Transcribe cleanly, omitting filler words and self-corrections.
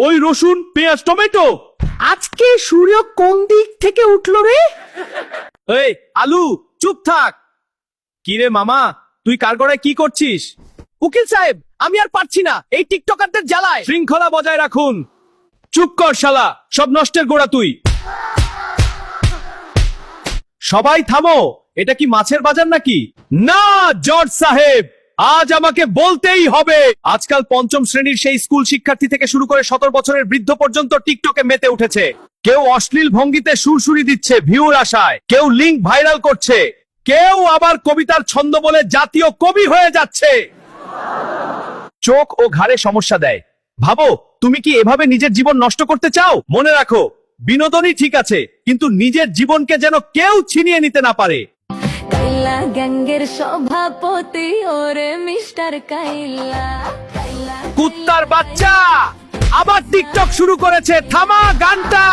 ওই রসুন পেঁয়াজ টমেটো। আজকে সূর্য কোন দিক থেকে উঠলো রে? এই আলু চুপ থাক। কি রে মামা, তুই কারগড়ায় কি করছিস? উকিল সাহেব, আমি আর পারছি না এই টিকটকারদের জ্বালায়। শৃঙ্খলা বজায় রাখুন। চুপ কর শালা, সব নষ্টের গোড়া তুই। সবাই থামো, এটা কি মাছের বাজার নাকি? না জজ সাহেব, আজ আমাকে বলতেই হবে। আজকাল পঞ্চম শ্রেণীর সেই স্কুল শিক্ষার্থী থেকে শুরু করে 17 বছরের বৃদ্ধ পর্যন্ত টিকটকে মেতে উঠেছে। কেউ অশ্লীল ভঙ্গিতে সুরসুরি দিচ্ছে ভিউর আশায়, কেউ লিংক ভাইরাল করছে, কেউ আবার কবিতার ছন্দ বলে জাতীয় কবি হয়ে যাচ্ছে। চোখ ও ঘাড়ে সমস্যা দেয়। ভাবো, তুমি কি এভাবে নিজের জীবন নষ্ট করতে চাও? মনে রাখো, বিনোদনই ঠিক আছে, কিন্তু নিজের জীবনকে যেন কেউ ছিনিয়ে নিতে না পারে। কাইলা গ্যাংয়ের সভাপতি ওরে মিস্টার কাইলা। কুত্তার বাচ্চা আবার টিকটক শুরু করেছে, থামা গানটা।